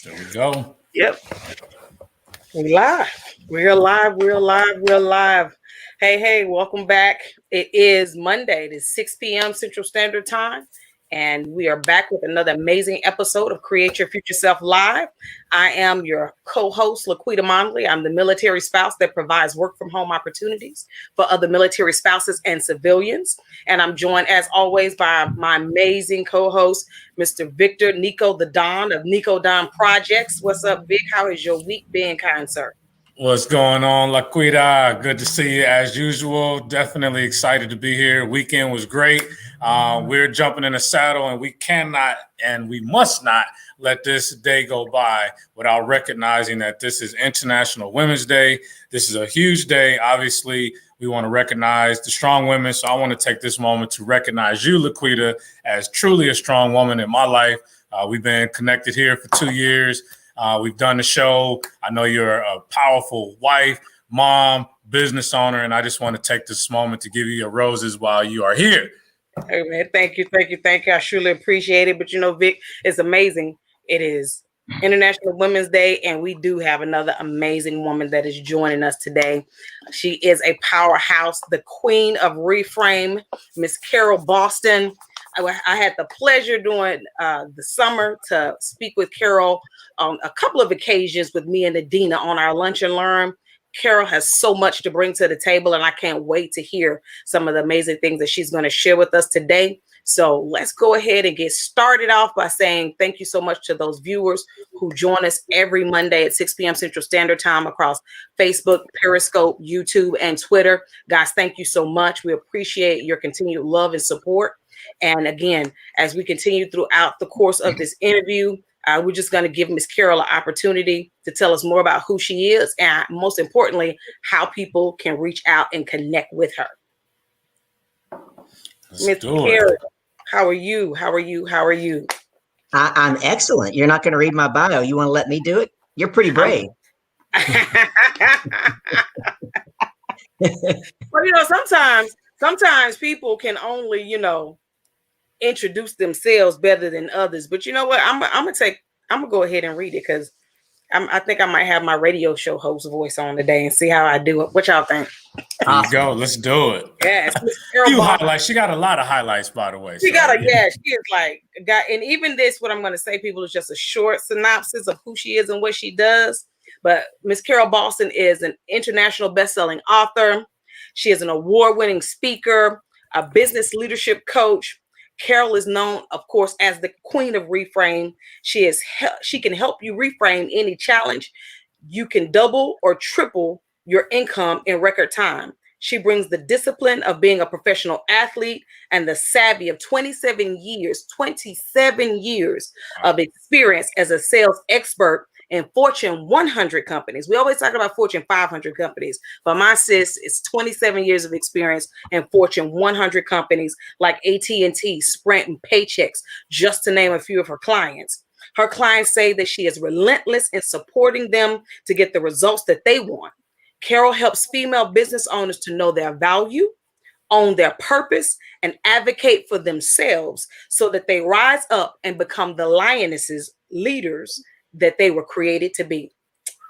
There we go. Yep. We live. We're live. We're live. We're live. Hey, welcome back. It is Monday. It is 6 p.m. Central Standard Time. And we are back with another amazing episode of Create Your Future Self Live. I am your co-host, Laquita Monley. I'm the military spouse that provides work from home opportunities for other military spouses and civilians. And I'm joined, as always, by my amazing co-host, Mr. Victor Nico the Don of Nico Don Projects. What's up, Vic? How has your week been, kind sir? What's going on, Laquita? Good to see you as usual. Definitely excited to be here. Weekend was great. We're jumping in the saddle, and we cannot and we must not let this day go by without recognizing that this is International Women's Day. This is a huge day. Obviously, we want to recognize the strong women. So I want to take this moment to recognize you, Laquita, as truly a strong woman in my life. We've been connected here for 2 years. We've done the show. I know you're a powerful wife, mom, business owner, and I just want to take this moment to give you your roses while you are here. Hey, man, thank you. I surely appreciate it. But, you know, Vic, it's amazing. It is International Women's Day, and we do have another amazing woman that is joining us today. She is a powerhouse, the Queen of Reframe, Miss Carol Boston. I had the pleasure during the summer to speak with Carol on a couple of occasions with me and Adina on our Lunch and Learn. Carol has so much to bring to the table, and I can't wait to hear some of the amazing things that she's going to share with us today. So let's go ahead and get started off by saying thank you so much to those viewers who join us every Monday at 6 p.m. Central Standard Time across Facebook, Periscope, YouTube, and Twitter. Guys, thank you so much. We appreciate your continued love and support. And again, as we continue throughout the course of this interview, we're just going to give Miss Carol an opportunity to tell us more about who she is and, most importantly, how people can reach out and connect with her. Miss Carol, how are you? I'm excellent. You're not going to read my bio. You want to let me do it? You're pretty brave. Well, you know, sometimes people can only, introduce themselves better than others. But you know what? I'm gonna go ahead and read it because I think I might have my radio show host voice on today and see how I do it. What y'all think? There you go. Let's do it. Yes. Few highlights. She got a lot of highlights, by the way. She is like and even this, what I'm going to say, people, is just a short synopsis of who she is and what she does. But Miss Carol Boston is an international best-selling author. She is an award-winning speaker, a business leadership coach. Carol is known, of course, as the Queen of Reframe. She can help you reframe any challenge. You can double or triple your income in record time. She brings the discipline of being a professional athlete and the savvy of 27 years of experience as a sales expert in Fortune 100 companies. We always talk about Fortune 500 companies, but my sis is 27 years of experience in Fortune 100 companies like AT&T, Sprint, and Paychex, just to name a few of her clients. Her clients say that she is relentless in supporting them to get the results that they want. Carol helps female business owners to know their value, own their purpose, and advocate for themselves so that they rise up and become the lionesses, leaders that they were created to be.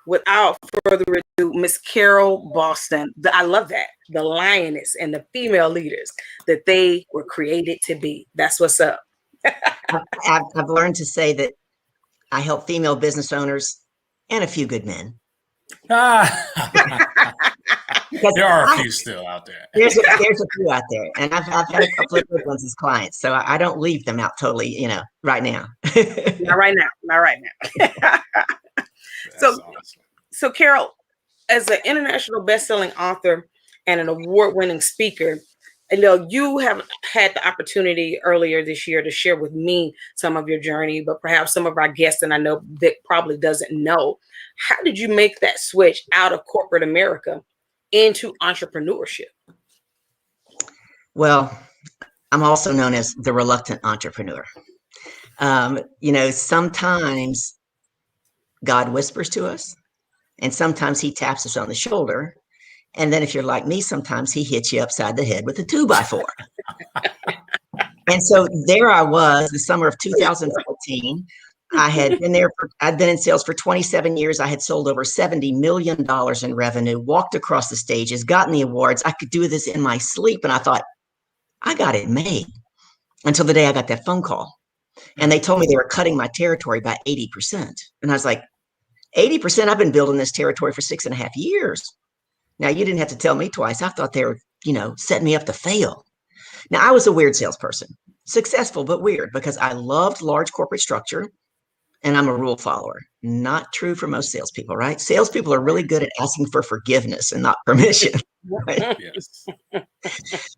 Without further ado, Miss Carol Boston. I love that. The lioness and the female leaders that they were created to be. That's what's up. I've learned to say that I help female business owners and a few good men. There are a few still out there. There's a few out there, and I've had a couple of good ones as clients, so I don't leave them out totally, right now. Not right now. So Carol, as an international best-selling author and an award-winning speaker, you have had the opportunity earlier this year to share with me some of your journey, but perhaps some of our guests, and I know Vic probably doesn't know, how did you make that switch out of corporate America into entrepreneurship? Well, I'm also known as the reluctant entrepreneur. Sometimes God whispers to us, and sometimes he taps us on the shoulder. And then if you're like me, sometimes he hits you upside the head with a 2x4. And so there I was, the summer of 2014. I'd been in sales for 27 years. I had sold over $70 million in revenue, walked across the stages, gotten the awards. I could do this in my sleep. And I thought, I got it made until the day I got that phone call. And they told me they were cutting my territory by 80%. And I was like, 80%? I've been building this territory for 6.5 years. Now, you didn't have to tell me twice. I thought they were, setting me up to fail. Now, I was a weird salesperson, successful, but weird, because I loved large corporate structure and I'm a rule follower. Not true for most salespeople, right? Salespeople are really good at asking for forgiveness and not permission. Right? Yes.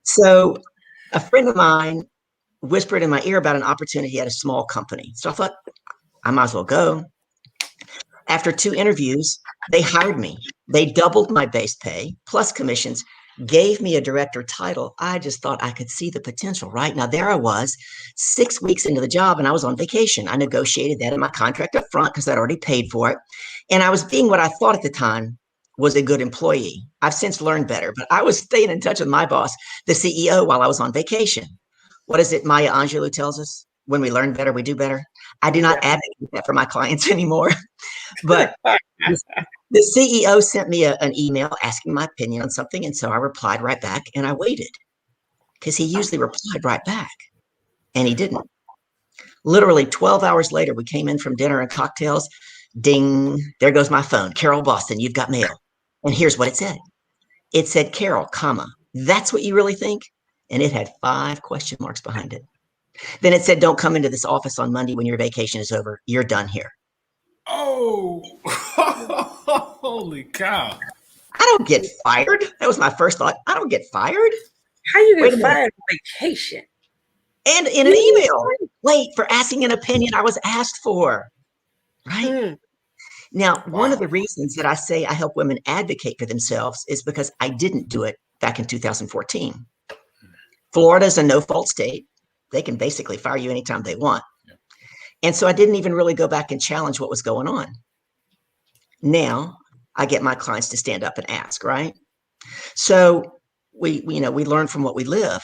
So a friend of mine whispered in my ear about an opportunity at a small company. So I thought, I might as well go. After 2 interviews, they hired me. They doubled my base pay plus commissions, gave me a director title. I just thought I could see the potential, right? Now, there I was 6 weeks into the job and I was on vacation. I negotiated that in my contract up front because I'd already paid for it. And I was being what I thought at the time was a good employee. I've since learned better, but I was staying in touch with my boss, the CEO, while I was on vacation. What is it Maya Angelou tells us? When we learn better, we do better. I do not advocate that for my clients anymore. But the CEO sent me an email asking my opinion on something. And so I replied right back and I waited because he usually replied right back and he didn't. Literally 12 hours later, we came in from dinner and cocktails. Ding, there goes my phone. Carol Boston, you've got mail. And here's what it said. It said, Carol, comma, that's what you really think? And it had 5 question marks behind it. Then it said, don't come into this office on Monday when your vacation is over. You're done here. Oh, holy cow. I don't get fired. That was my first thought. I don't get fired. How you get fired on vacation? And in an email, late for asking an opinion I was asked for. Right? Now, one of the reasons that I say I help women advocate for themselves is because I didn't do it back in 2014. Florida is a no-fault state. They can basically fire you anytime they want. And so I didn't even really go back and challenge what was going on. Now I get my clients to stand up and ask, right? So we learn from what we live.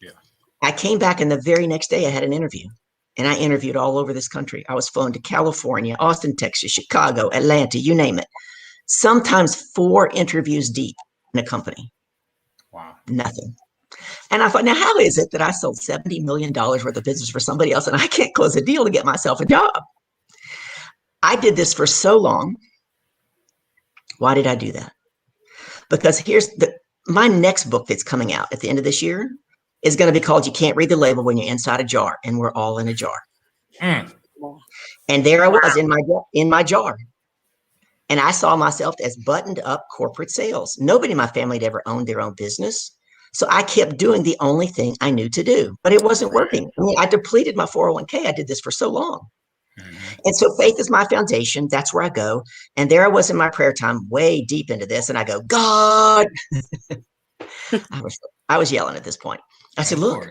Yeah. I came back and the very next day I had an interview and I interviewed all over this country. I was flown to California, Austin, Texas, Chicago, Atlanta, you name it. Sometimes 4 interviews deep in a company. Wow. Nothing. And I thought, now, how is it that I sold $70 million worth of business for somebody else and I can't close a deal to get myself a job? I did this for so long. Why did I do that? Because my next book that's coming out at the end of this year is going to be called You Can't Read the Label When You're Inside a Jar, and we're all in a jar. And there I was in my jar. And I saw myself as buttoned up corporate sales. Nobody in my family had ever owned their own business. So I kept doing the only thing I knew to do, but it wasn't working. I mean, I depleted my 401k. I did this for so long. And so faith is my foundation. That's where I go. And there I was in my prayer time, way deep into this. And I go, God, I was yelling at this point. I said, look,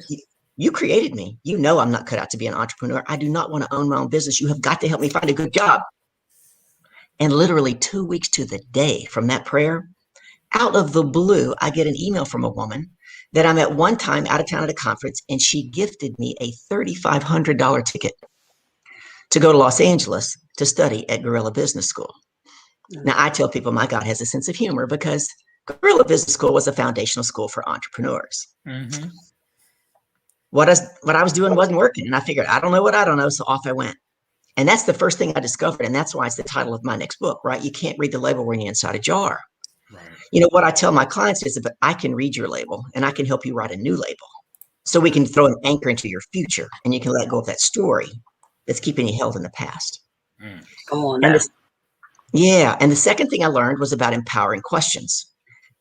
you created me. You know, I'm not cut out to be an entrepreneur. I do not want to own my own business. You have got to help me find a good job. And literally 2 weeks to the day from that prayer, out of the blue, I get an email from a woman that I'm at one time out of town at a conference, and she gifted me a $3,500 ticket to go to Los Angeles to study at Guerrilla Business School. Now, I tell people my God has a sense of humor because Guerrilla Business School was a foundational school for entrepreneurs. What I was doing wasn't working, and I figured, I don't know what I don't know, so off I went. And that's the first thing I discovered, and that's why it's the title of my next book, right? You can't read the label when you're inside a jar. Right. You know, what I tell my clients is that I can read your label and I can help you write a new label so we can throw an anchor into your future and you can let go of that story that's keeping you held in the past. Come on now. And the second thing I learned was about empowering questions.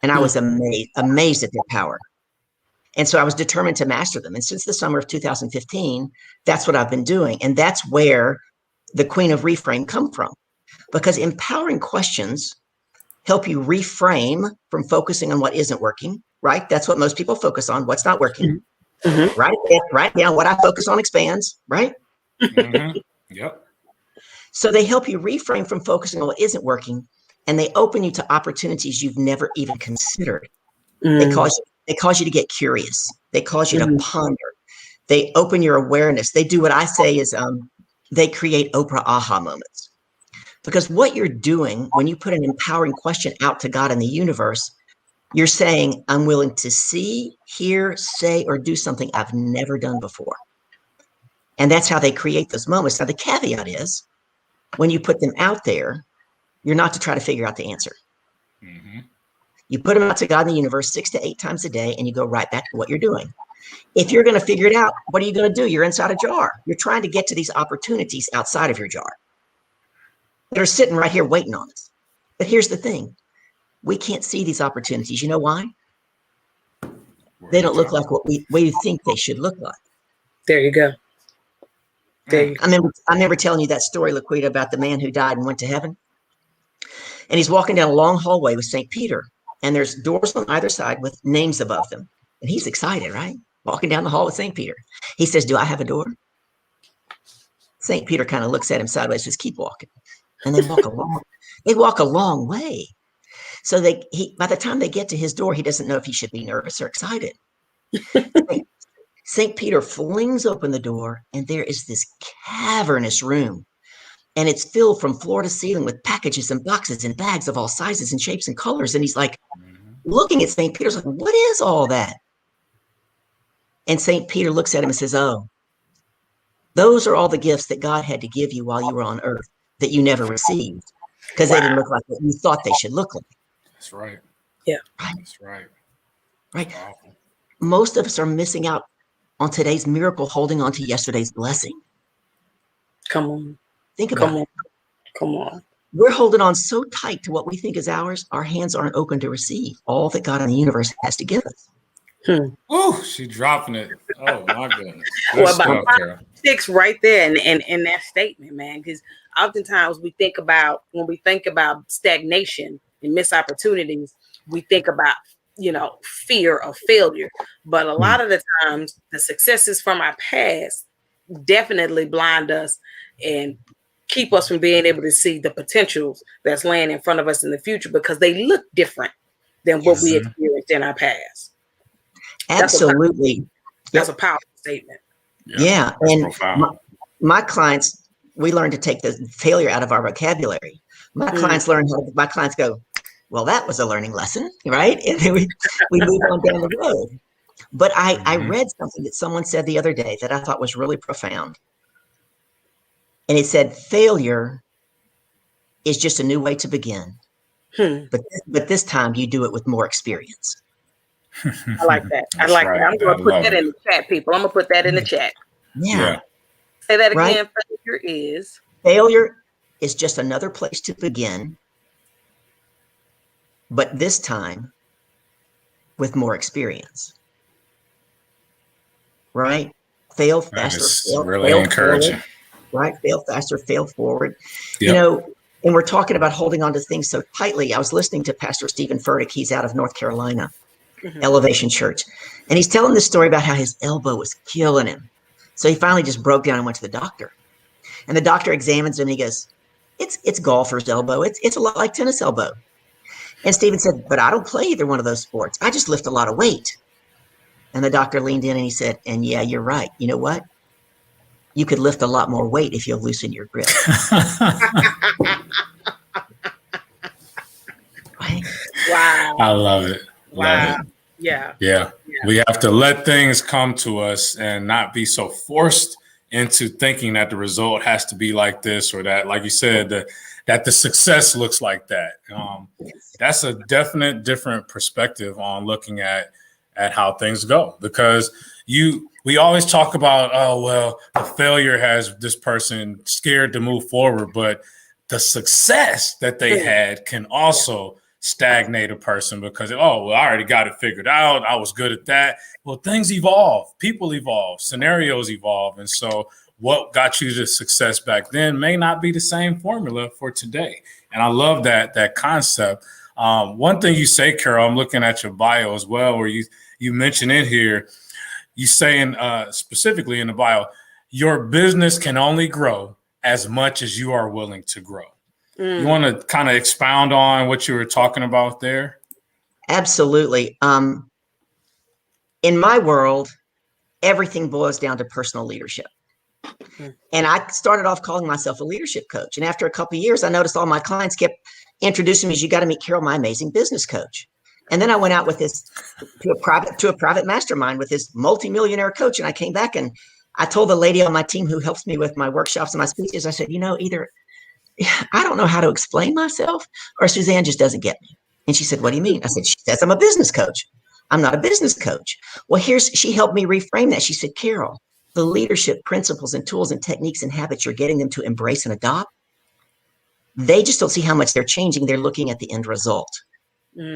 And I was amazed at their power. And so I was determined to master them. And since the summer of 2015, that's what I've been doing. And that's where the Queen of Reframe come from. Because empowering questions help you reframe from focusing on what isn't working, right? That's what most people focus on, what's not working. Write down what I focus on expands, right? Yep. So they help you reframe from focusing on what isn't working, and they open you to opportunities you've never even considered. They cause you to get curious. They cause you to ponder. They open your awareness. They do what I say is they create Oprah aha moments. Because what you're doing when you put an empowering question out to God in the universe, you're saying, I'm willing to see, hear, say, or do something I've never done before. And that's how they create those moments. Now, the caveat is when you put them out there, you're not to try to figure out the answer. Mm-hmm. You put them out to God in the universe 6 to 8 times a day, and you go right back to what you're doing. If you're going to figure it out, what are you going to do? You're inside a jar. You're trying to get to these opportunities outside of your jar that are sitting right here waiting on us. But here's the thing. We can't see these opportunities. You know why? They don't look like what we think they should look like. There you go. There you go. I remember telling you that story, Laquita, about the man who died and went to heaven. And he's walking down a long hallway with St. Peter. And there's doors on either side with names above them. And he's excited, right? Walking down the hall with St. Peter. He says, do I have a door? St. Peter kind of looks at him sideways, says, keep walking. And they walk a long way. So by the time they get to his door, he doesn't know if he should be nervous or excited. St. Peter flings open the door, and there is this cavernous room. And it's filled from floor to ceiling with packages and boxes and bags of all sizes and shapes and colors. And he's like, looking at St. Peter's like, what is all that? And St. Peter looks at him and says, oh, those are all the gifts that God had to give you while you were on earth that you never received because they didn't look like what you thought they should look like. That's right. Yeah. Right. That's right. Right. Most of us are missing out on today's miracle, holding on to yesterday's blessing. Come on. Think about it. Come on. We're holding on so tight to what we think is ours, our hands aren't open to receive all that God in the universe has to give us. Oh, she's dropping it. Oh, my goodness. Well, about 5, 6 right there in that statement, man, because oftentimes when we think about stagnation and missed opportunities, we think about, fear of failure. But a lot of the times, the successes from our past definitely blind us and keep us from being able to see the potentials that's laying in front of us in the future because they look different than what we experienced in our past. Absolutely. That's a powerful statement. Yeah. And my clients, we learn to take the failure out of our vocabulary. My clients go, well, that was a learning lesson, right? And then we move on down the road. But I read something that someone said the other day that I thought was really profound. And it said, failure is just a new way to begin. But this time you do it with more experience. I like that. I'm going to put that in the chat, people. I'm going to put that in the chat. Yeah. Say that again. Right? Failure is just another place to begin. But this time with more experience. Right? Fail faster. Really encouraging. Forward. Right? Fail faster, fail forward. Yep. And we're talking about holding on to things so tightly. I was listening to Pastor Stephen Furtick. He's out of North Carolina, Elevation Church. And he's telling this story about how his elbow was killing him. So he finally just broke down and went to the doctor. And the doctor examines him and he goes, it's golfer's elbow. It's a lot like tennis elbow. And Stephen said, but I don't play either one of those sports. I just lift a lot of weight. And the doctor leaned in and he said, and yeah, you're right. You know what? You could lift a lot more weight if you loosen your grip. Right? Wow. I love it. Wow. Love it. Yeah. We have to let things come to us and not be so forced into thinking that the result has to be like this or that, like you said, that the success looks like that. That's a definite different perspective on looking at how things go, because we always talk about, oh, well, the failure has this person scared to move forward, but the success that they had can also stagnate a person because, oh, well, I already got it figured out. I was good at that. Well, things evolve, people evolve, scenarios evolve. And so what got you to success back then may not be the same formula for today. And I love that concept. One thing you say, Carol, I'm looking at your bio as well, where you mention in here, you saying specifically in the bio, your business can only grow as much as you are willing to grow. You want to kind of expound on what you were talking about there? Absolutely. In my world, everything boils down to personal leadership. And I started off calling myself a leadership coach. And after a couple of years, I noticed all my clients kept introducing me as, you got to meet Carol, my amazing business coach. And then I went out with this to a private mastermind with this multimillionaire coach. And I came back and I told the lady on my team who helps me with my workshops and my speeches, I said, either I don't know how to explain myself or Suzanne just doesn't get me. And she said, what do you mean? I said, she says I'm a business coach. I'm not a business coach. Well, she helped me reframe that. She said, Carol, the leadership principles and tools and techniques and habits you're getting them to embrace and adopt, they just don't see how much they're changing. They're looking at the end result.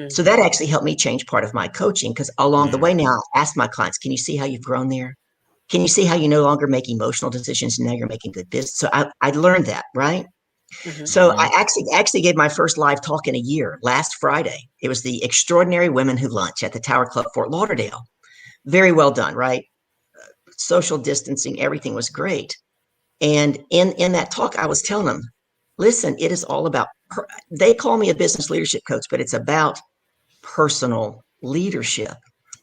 So that actually helped me change part of my coaching, because along the way now, I ask my clients, can you see how you've grown there? Can you see how you no longer make emotional decisions and now you're making good business? So I learned that, right? So I actually gave my first live talk in a year last Friday. It was the Extraordinary Women Who Lunch at the Tower Club, Fort Lauderdale. Very well done, right? Social distancing, everything was great. And in that talk, I was telling them, listen, it is all about, they call me a business leadership coach, but it's about personal leadership.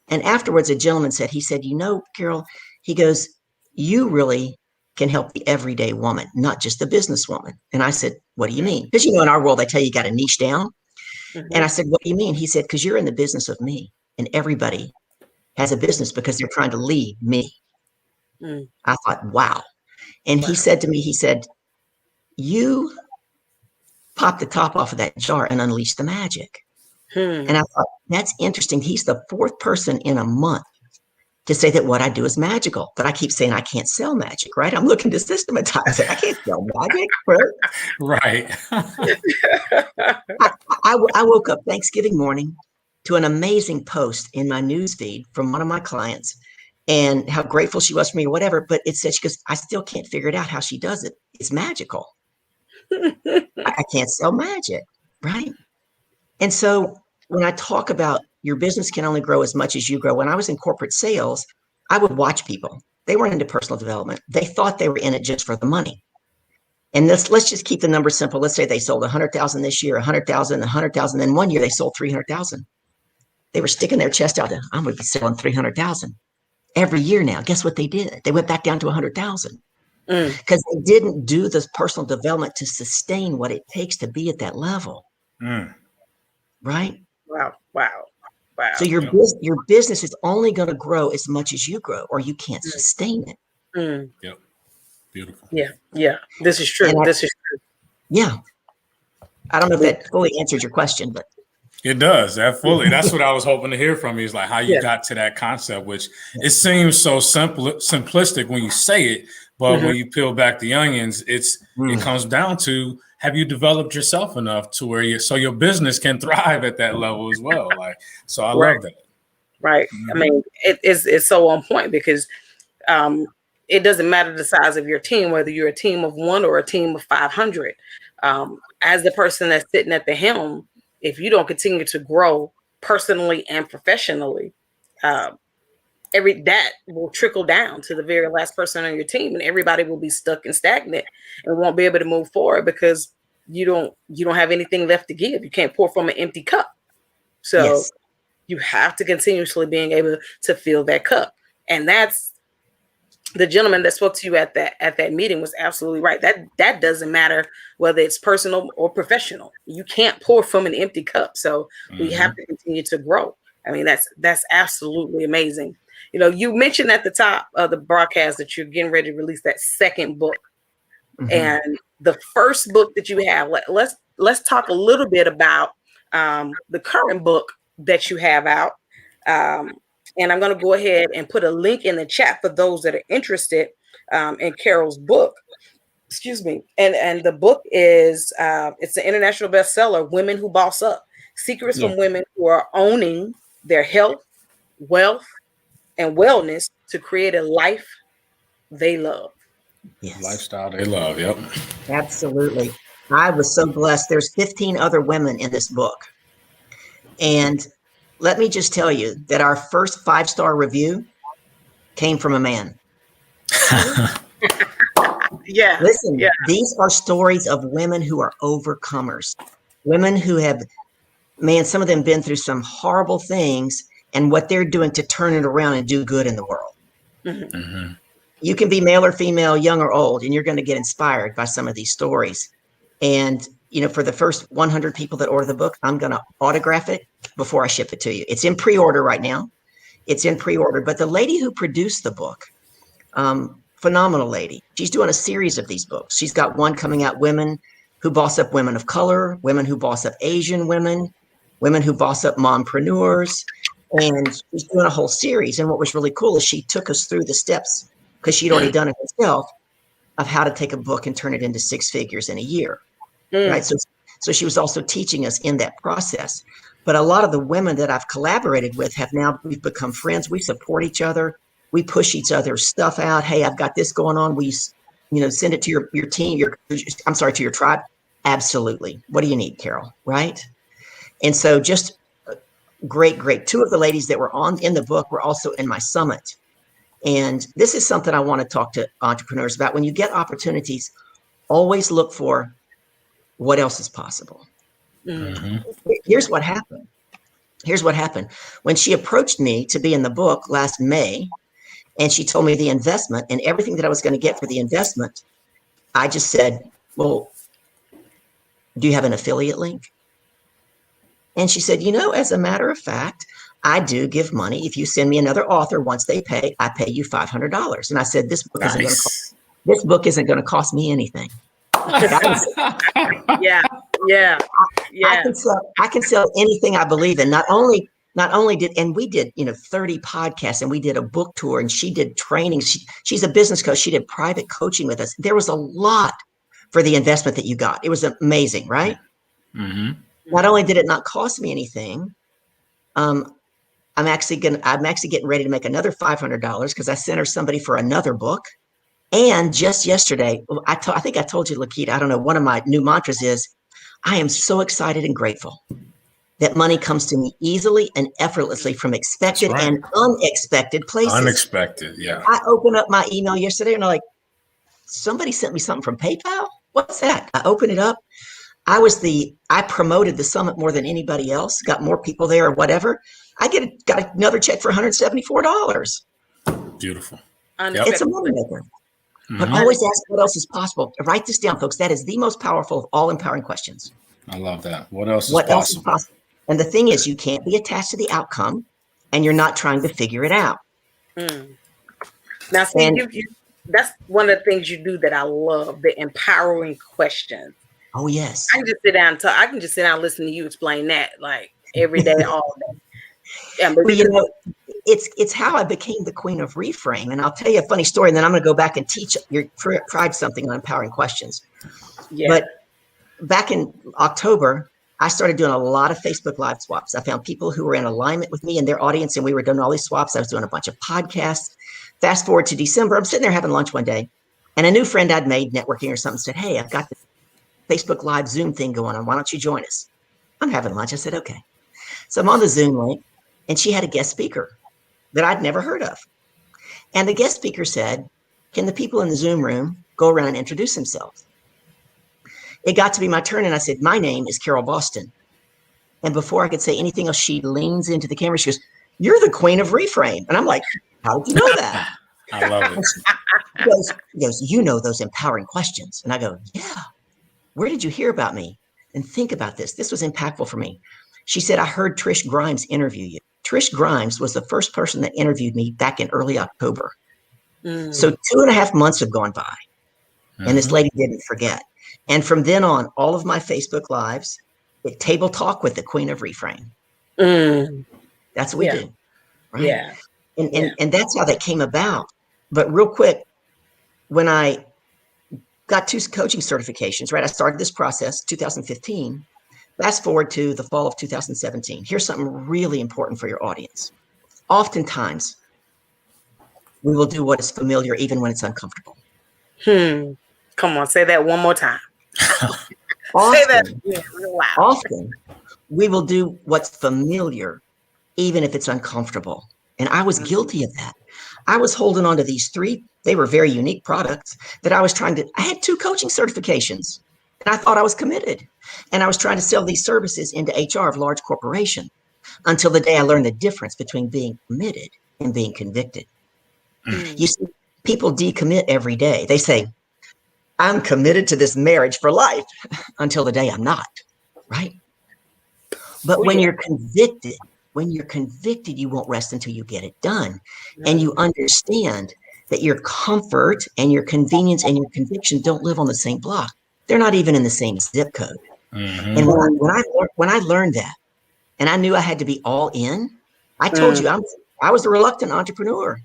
And afterwards, a gentleman said, Carol, he goes, you really can help the everyday woman, not just the businesswoman. And I said, what do you mean? Because, in our world, they tell you got to niche down. And I said, what do you mean? He said, because you're in the business of me, and everybody has a business because they're trying to lead me. I thought, wow. And he said to me, you pop the top off of that jar and unleash the magic. And I thought, that's interesting. He's the fourth person in a month to say that what I do is magical. But I keep saying I can't sell magic, right? I'm looking to systematize it. I can't sell magic, right? I woke up Thanksgiving morning to an amazing post in my newsfeed from one of my clients, and how grateful she was for me or whatever. But it said, she goes, I still can't figure it out how she does it. It's magical. I can't sell magic, right? And so when I talk about your business can only grow as much as you grow, when I was in corporate sales, I would watch people. They weren't into personal development. They thought they were in it just for the money. And let's just keep the numbers simple. Let's say they sold 100,000 this year, 100,000, 100,000. Then one year they sold 300,000. They were sticking their chest out. I'm going to be selling 300,000 every year now. Guess what they did? They went back down to 100,000 because they didn't do this personal development to sustain what it takes to be at that level. Right? Wow. So your business is only going to grow as much as you grow, or you can't sustain it. Yep. Beautiful. Yeah. This is true. Yeah. I don't know if that fully answers your question, but it does. That's what I was hoping to hear from you, is like how you got to that concept, which it seems so simplistic when you say it, but when you peel back the onions, it comes down to, have you developed yourself enough to where your business can thrive at that level as well? Like, so I love that. Right. I mean, it's so on point, because it doesn't matter the size of your team, whether you're a team of 1 or a team of 500. As the person that's sitting at the helm, if you don't continue to grow personally and professionally, that will trickle down to the very last person on your team, and everybody will be stuck and stagnant and won't be able to move forward, because you don't have anything left to give. You can't pour from an empty cup. So you have to continuously being able to fill that cup. And that's the gentleman that spoke to you at that meeting was absolutely right. That doesn't matter whether it's personal or professional. You can't pour from an empty cup. So we have to continue to grow. I mean, that's absolutely amazing. You mentioned at the top of the broadcast that you're getting ready to release that second book. And the first book that you have, let's talk a little bit about the current book that you have out. And I'm going to go ahead and put a link in the chat for those that are interested in Carol's book. Excuse me. And the book is, it's an international bestseller, Women Who Boss Up: Secrets from Women Who Are Owning Their Health, Wealth, and Wellness to Create a Life They Love. Yes. Lifestyle they love. Yep. Absolutely. I was so blessed. There's 15 other women in this book. And let me just tell you that our first 5-star review came from a man. Listen, these are stories of women who are overcomers, women who have, some of them been through some horrible things, and what they're doing to turn it around and do good in the world. You can be male or female, young or old, and you're going to get inspired by some of these stories. And, for the first 100 people that order the book, I'm going to autograph it before I ship it to you. It's in pre-order right now. It's in pre-order. But the lady who produced the book, phenomenal lady. She's doing a series of these books. She's got one coming out, Women Who Boss Up Women of Color, Women Who Boss Up Asian Women, Women Who Boss Up Mompreneurs. And she's doing a whole series. And what was really cool is she took us through the steps, because she'd already done it herself, of how to take a book and turn it into 6 figures in a year. Right. So she was also teaching us in that process. But a lot of the women that I've collaborated with we've become friends. We support each other. We push each other's stuff out. Hey, I've got this going on. We, send it to your team, to your tribe. Absolutely. What do you need, Carol? Right. And so just great. 2 of the ladies that were in the book were also in my summit. And this is something I want to talk to entrepreneurs about. When you get opportunities, always look for what else is possible. Mm-hmm. Here's what happened. When she approached me to be in the book last May, and she told me the investment and everything that I was going to get for the investment, I just said, well, do you have an affiliate link? And she said, as a matter of fact, I do give money. If you send me another author, once they pay, I pay you $500. And I said, this book isn't going to cost me anything. Yeah. I can sell anything I believe in. Not only did, and we did, 30 podcasts, and we did a book tour, and she did training. She's a business coach. She did private coaching with us. There was a lot for the investment that you got. It was amazing, right? Mm-hmm. Not only did it not cost me anything, I'm actually getting ready to make another $500 because I sent her somebody for another book. And just yesterday, I think I told you, Lakita, I don't know, one of my new mantras is, I am so excited and grateful that money comes to me easily and effortlessly from expected and unexpected places. Unexpected, yeah. I opened up my email yesterday and I'm like, somebody sent me something from PayPal? What's that? I opened it up. I promoted the summit more than anybody else, got more people there or whatever. I got another check for $174. Beautiful. It's a money maker. But always ask what else is possible. Write this down, folks. That is the most powerful of all empowering questions. I love that. What else is possible? And the thing is, you can't be attached to the outcome, and you're not trying to figure it out. Now, see, that's one of the things you do that I love, the empowering questions. Oh, yes. I can just sit down and talk. I can just sit down and listen to you explain that like every day, all day. Yeah, but it's how I became the Queen of Reframe. And I'll tell you a funny story, and then I'm going to go back and teach your tribe something on empowering questions. Yeah. But back in October, I started doing a lot of Facebook Live swaps. I found people who were in alignment with me and their audience, and we were doing all these swaps. I was doing a bunch of podcasts. Fast forward to December, I'm sitting there having lunch one day, and a new friend I'd made networking or something said, hey, I've got this Facebook Live Zoom thing going on. Why don't you join us? I'm having lunch. I said, okay. So I'm on the Zoom link, and she had a guest speaker that I'd never heard of. And the guest speaker said, can the people in the Zoom room go around and introduce themselves? It got to be my turn, and I said, my name is Carol Boston. And before I could say anything else, she leans into the camera. She goes, you're the Queen of Reframe. And I'm like, how did you know that? I love it. He goes, you know those empowering questions. And I go, yeah. Where did you hear about me? And think about this. This was impactful for me. She said, I heard Trish Grimes interview you. Trish Grimes was the first person that interviewed me back in early October. So 2.5 months have gone by, and this lady didn't forget. And from then on, all of my Facebook Lives, table talk with the Queen of Reframe. That's what we do. Right? Yeah. And that's how that came about. But real quick, when I got 2 coaching certifications, right? I started this process 2015. Fast forward to the fall of 2017. Here's something really important for your audience. Oftentimes, we will do what is familiar even when it's uncomfortable. Come on, say that one more time. Often, say that real loud. Often, we will do what's familiar even if it's uncomfortable. And I was guilty of that. I was holding on to these 3, they were very unique products that I had 2 coaching certifications, and I thought I was committed. And I was trying to sell these services into HR of large corporations until the day I learned the difference between being committed and being convicted. You see, People decommit every day. They say, I'm committed to this marriage for life until the day I'm not, right? But when you're convicted, you won't rest until you get it done. And you understand that your comfort and your convenience and your conviction don't live on the same block. They're not even in the same zip code. Mm-hmm. And when I learned that, and I knew I had to be all in, I told you I was a reluctant entrepreneur.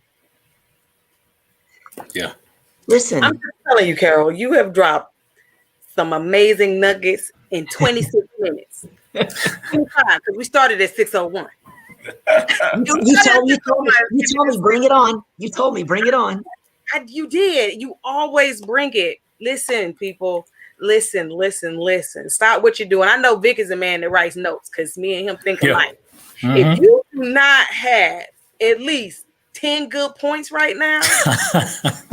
Yeah. Listen. I'm just telling you, Carol, you have dropped some amazing nuggets in 26 minutes. 25, because we started at 6:01. You told me, bring it on. You told me, bring it on. You did. You always bring it. Listen, people. Listen. Stop what you're doing. I know Vic is a man that writes notes because me and him think alike. Mm-hmm. If you do not have at least 10 good points right now,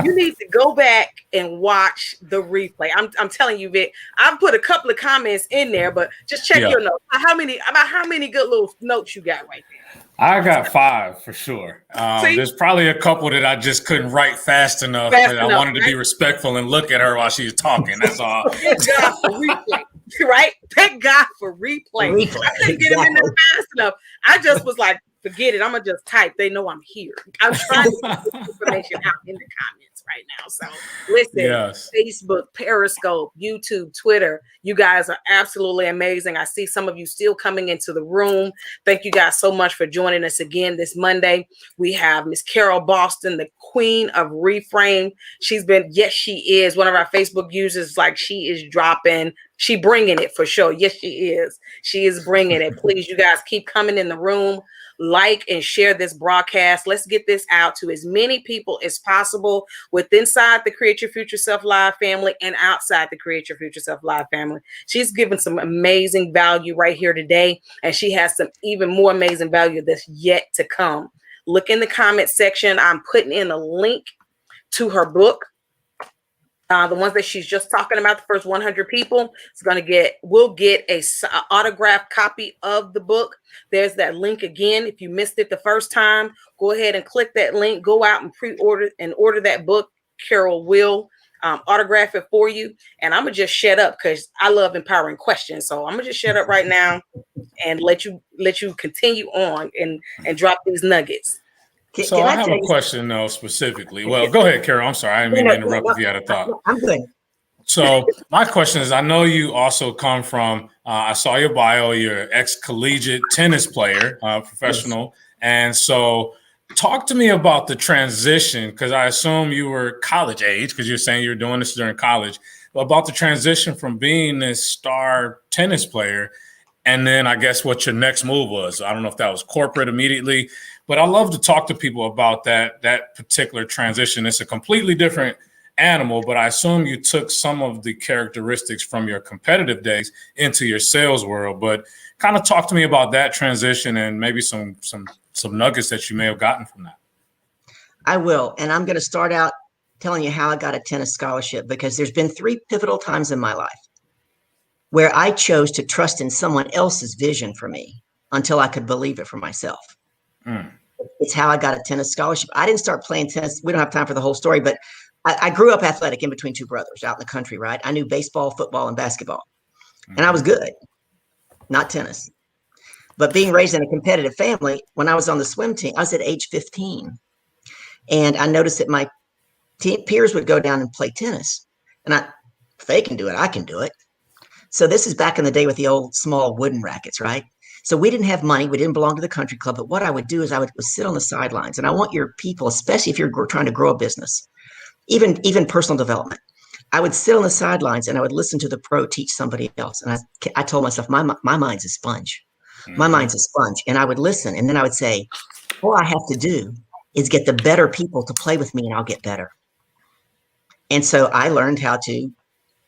you need to go back and watch the replay. I'm telling you, Vic, I've put a couple of comments in there, but just check your notes. How many good little notes you got right there? I got 5 for sure. There's probably a couple that I just couldn't write fast enough. I wanted to be respectful and look at her while she was talking. That's all. Thank God for replay, right? Thank God for replay. I couldn't get them in there fast enough. I just was like, forget it. I'm going to just type. They know I'm here. I'm trying to get this information out in the comments right now. So listen, Facebook, Periscope, YouTube, Twitter, you guys are absolutely amazing. I see some of you still coming into the room. Thank you guys so much for joining us again this Monday. We have Miss Carol Boston, the Queen of Reframe. She's been, yes, she is one of our Facebook users. Like, she is dropping. She bringing it for sure. Yes, she is. She is bringing it. Please, you guys keep coming in the room. Like and share this broadcast. Let's get this out to as many people as possible with inside the Create Your Future Self Live family and outside the Create Your Future Self Live family. She's given some amazing value right here today, and she has some even more amazing value that's yet to come. Look in the comment section. I'm putting in a link to her book. The ones that she's just talking about, the first 100 people, will get a autographed copy of the book. There's that link again. If you missed it the first time, go ahead and click that link. Go out and pre-order and order that book. Carol will autograph it for you. And I'm gonna just shut up because I love empowering questions. So I'm gonna just shut up right now and let you continue on and drop these nuggets. So I have a question though, specifically. Well, go ahead, Carol. I'm sorry. I didn't mean to interrupt if you had a thought. I'm good. So my question is, I know you also come from, I saw your bio, you're an ex-collegiate tennis player, professional. Yes. And so talk to me about the transition, because I assume you were college age, because you're saying you're doing this during college, about the transition from being this star tennis player. And then I guess what your next move was. I don't know if that was corporate immediately, but I love to talk to people about that particular transition. It's a completely different animal, but I assume you took some of the characteristics from your competitive days into your sales world. But kind of talk to me about that transition and maybe some nuggets that you may have gotten from that. I will. And I'm going to start out telling you how I got a tennis scholarship, because there's been 3 pivotal times in my life where I chose to trust in someone else's vision for me until I could believe it for myself. It's how I got a tennis scholarship. I didn't start playing tennis. We don't have time for the whole story, but I grew up athletic in between 2 brothers out in the country, right? I knew baseball, football, and basketball. And I was good, not tennis. But being raised in a competitive family, when I was on the swim team, I was at age 15. And I noticed that my peers would go down and play tennis. And if they can do it, I can do it. So this is back in the day with the old small wooden rackets, right? So we didn't have money. We didn't belong to the country club. But what I would do is I would sit on the sidelines. And I want your people, especially if you're trying to grow a business, even personal development, I would sit on the sidelines and I would listen to the pro teach somebody else. And I told myself, my mind's a sponge. My mind's a sponge. And I would listen. And then I would say, all I have to do is get the better people to play with me and I'll get better. And so I learned how to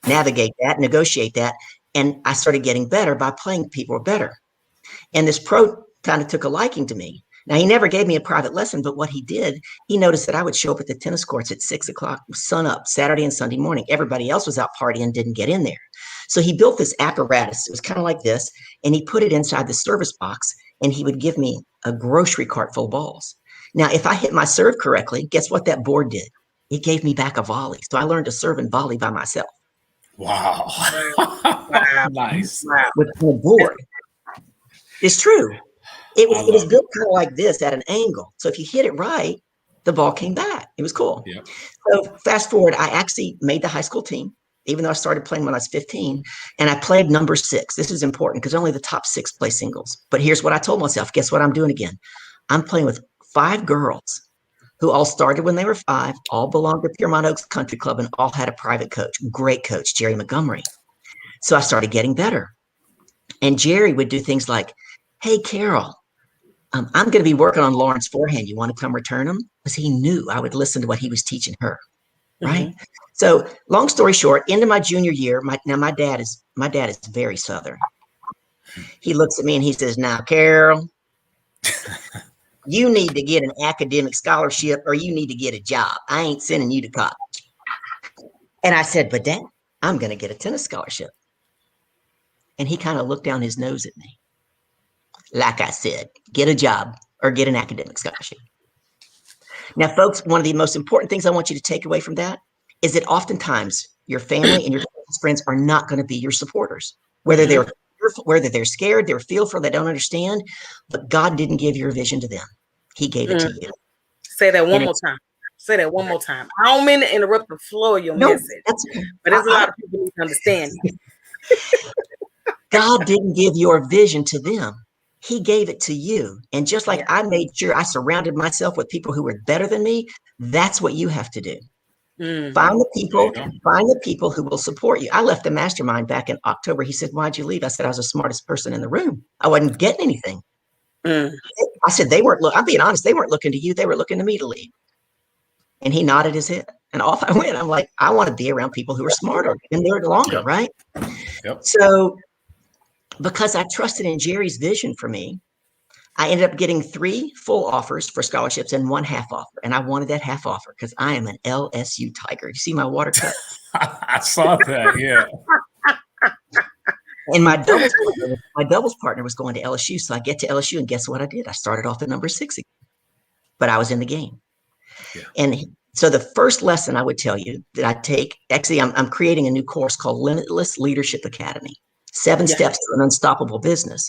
navigate that, negotiate that. And I started getting better by playing people better. And this pro kind of took a liking to me. Now, he never gave me a private lesson, but what he did, he noticed that I would show up at the tennis courts at 6 o'clock, sun up, Saturday and Sunday morning. Everybody else was out partying, didn't get in there. So he built this apparatus. It was kind of like this, and he put it inside the service box, and he would give me a grocery cart full of balls. Now, if I hit my serve correctly, guess what that board did? it gave me back a volley. So I learned to serve and volley by myself. Wow. Nice. Wow. With a board. It's true. It was built kind of like this at an angle. So if you hit it right, the ball came back. It was cool. Yep. So fast forward, I actually made the high school team, even though I started playing when I was 15, and I played number 6. This is important because only the top 6 play singles. But here's what I told myself. Guess what I'm doing again? I'm playing with 5 girls who all started when they were 5, all belonged to Piermont Oaks Country Club, and all had a private coach, great coach, Jerry Montgomery. So I started getting better. And Jerry would do things like, hey, Carol, I'm going to be working on Lauren's forehand. You want to come return them? Because he knew I would listen to what he was teaching her, right? Mm-hmm. So long story short, into my junior year, my dad is very Southern. He looks at me and he says, now, Carol, you need to get an academic scholarship or you need to get a job. I ain't sending you to college. And I said, but Dad, I'm going to get a tennis scholarship. And he kind of looked down his nose at me. Like I said, get a job or get an academic scholarship. Now, folks, one of the most important things I want you to take away from that is that oftentimes your family and your friends are not going to be your supporters, whether they're scared, they're fearful, they don't understand, but God didn't give your vision to them. He gave it to you. Say that one more time. Say that one more time. I don't mean to interrupt the flow of your message, but there's a lot of people who need to understand. God didn't give your vision to them. He gave it to you. And just like I made sure I surrounded myself with people who were better than me, that's what you have to do. Find the people who will support you. I left the mastermind back in October. He said, why'd you leave? I said, I was the smartest person in the room. I wasn't getting anything. I said, I'm being honest, they weren't looking to you. They were looking to me to lead. And he nodded his head and off I went. I'm like, I want to be around people who are smarter and they're longer, right? Yep. So because I trusted in Jerry's vision for me, I ended up getting 3 full offers for scholarships and 1 half offer. And I wanted that half offer because I am an LSU Tiger. You see my water cut? I saw that, yeah. And my doubles partner was going to LSU. So I get to LSU and guess what I did? I started off at number 6 again, but I was in the game. Yeah. And so the first lesson I would tell you that I take, actually, I'm creating a new course called Relentless Leadership Academy. 7 steps to an unstoppable business.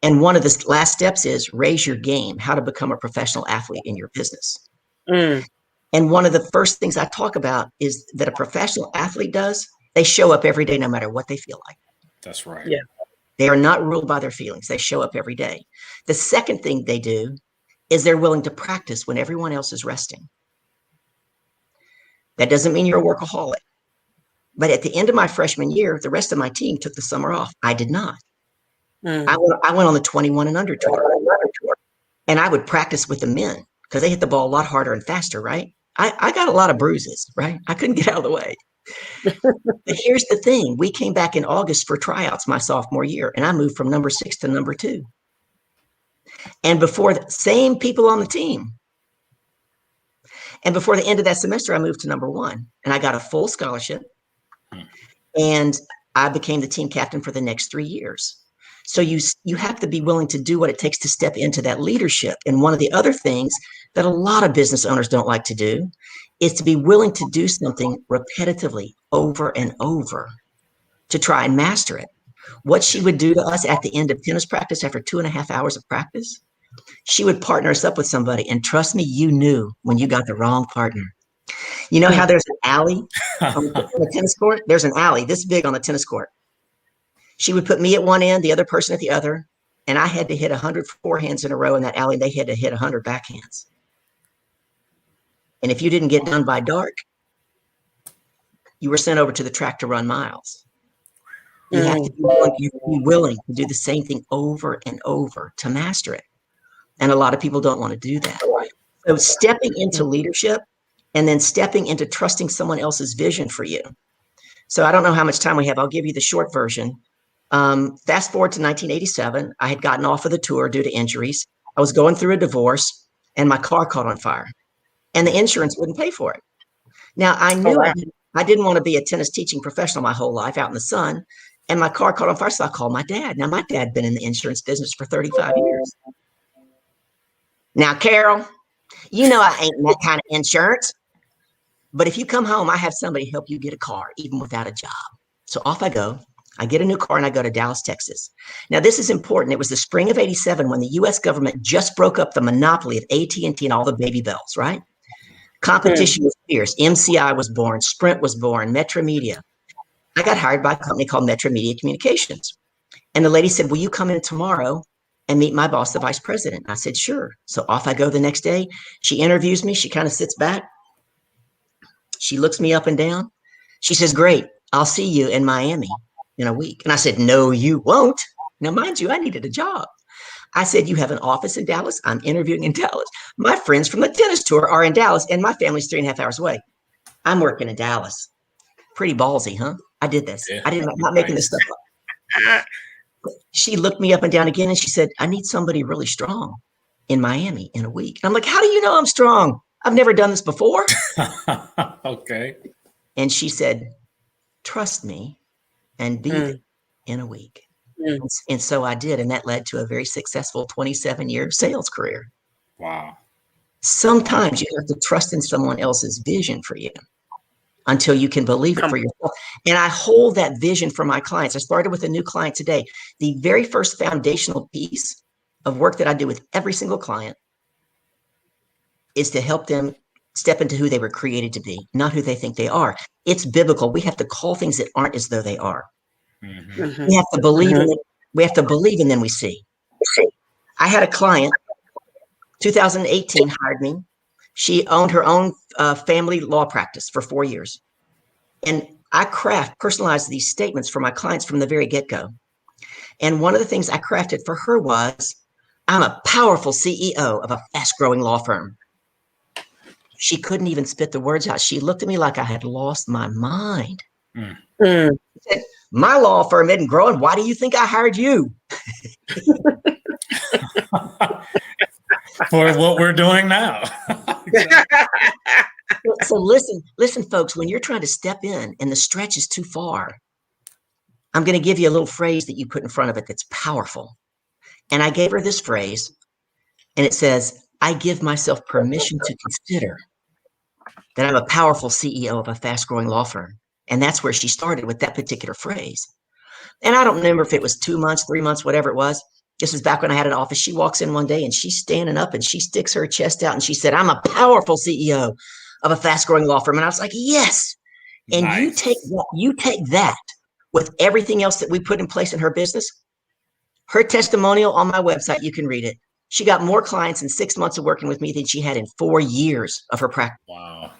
And one of the last steps is raise your game, how to become a professional athlete in your business. And one of the first things I talk about is that a professional athlete does, they show up every day no matter what they feel like. That's right. Yeah. They are not ruled by their feelings. They show up every day. The second thing they do is they're willing to practice when everyone else is resting. That doesn't mean you're a workaholic. But at the end of my freshman year, the rest of my team took the summer off. I did not. I went on the 21 and under tour. And I would practice with the men because they hit the ball a lot harder and faster, right? I got a lot of bruises, right? I couldn't get out of the way. But here's the thing. We came back in August for tryouts my sophomore year, and I moved from number 6 to number 2. And before the same people on the team. And before the end of that semester, I moved to number 1, and I got a full scholarship. And I became the team captain for the next 3 years. So you have to be willing to do what it takes to step into that leadership. And one of the other things that a lot of business owners don't like to do is to be willing to do something repetitively over and over to try and master it. What she would do to us at the end of tennis practice after 2.5 hours of practice, she would partner us up with somebody. And trust me, you knew when you got the wrong partner. You know how there's an alley on the tennis court? There's an alley this big on the tennis court. She would put me at one end, the other person at the other, and I had to hit 100 forehands in a row in that alley. They had to hit 100 backhands. And if you didn't get done by dark, you were sent over to the track to run miles. You have to be willing to do the same thing over and over to master it. And a lot of people don't want to do that. So stepping into leadership and then stepping into trusting someone else's vision for you. So I don't know how much time we have. I'll give you the short version. Fast forward to 1987. I had gotten off of the tour due to injuries. I was going through a divorce and my car caught on fire and the insurance wouldn't pay for it. Now I knew I didn't want to be a tennis teaching professional my whole life out in the sun, and my car caught on fire. So I called my dad. Now my dad had been in the insurance business for 35 years. Now, Carol, you know, I ain't in that kind of insurance. But if you come home, I have somebody help you get a car, even without a job. So off I go. I get a new car and I go to Dallas, Texas. Now, this is important. It was the spring of '87 when the U.S. government just broke up the monopoly of AT&T and all the baby bells, right? Competition was fierce. MCI was born. Sprint was born. Metro Media. I got hired by a company called Metro Media Communications. And the lady said, will you come in tomorrow and meet my boss, the vice president? I said, sure. So off I go the next day. She interviews me. She kind of sits back. She looks me up and down. She says, great, I'll see you in Miami in a week. And I said, no, you won't. Now, mind you, I needed a job. I said, you have an office in Dallas? I'm interviewing in Dallas. My friends from the tennis tour are in Dallas, and my family's 3.5 hours away. I'm working in Dallas. Pretty ballsy, huh? I did this. Yeah. I'm not making this stuff up. She looked me up and down again, and she said, I need somebody really strong in Miami in a week. And I'm like, how do you know I'm strong? I've never done this before. Okay. And she said, trust me and be there in a week. And so I did. And that led to a very successful 27-year sales career. Wow. Sometimes you have to trust in someone else's vision for you until you can believe it for yourself. And I hold that vision for my clients. I started with a new client today. The very first foundational piece of work that I do with every single client is to help them step into who they were created to be, not who they think they are. It's biblical. We have to call things that aren't as though they are. We have to believe in it. We have to believe and then we see. I had a client, 2018 hired me. She owned her own family law practice for 4 years. And I personalized these statements for my clients from the very get-go. And one of the things I crafted for her was, I'm a powerful CEO of a fast-growing law firm. She couldn't even spit the words out. She looked at me like I had lost my mind. She said, my law firm isn't growing. Why do you think I hired you? For what we're doing now. So listen, folks, when you're trying to step in and the stretch is too far, I'm going to give you a little phrase that you put in front of it that's powerful. And I gave her this phrase, and it says, I give myself permission to consider that I'm a powerful CEO of a fast-growing law firm. And that's where she started with that particular phrase. And I don't remember if it was 2 months, 3 months, whatever it was. This is back when I had an office. She walks in one day and she's standing up and she sticks her chest out and she said, I'm a powerful CEO of a fast-growing law firm. And I was like, yes. And Nice. you take that with everything else that we put in place in her business. Her testimonial on my website, you can read it. She got more clients in 6 months of working with me than she had in 4 years of her practice. Wow.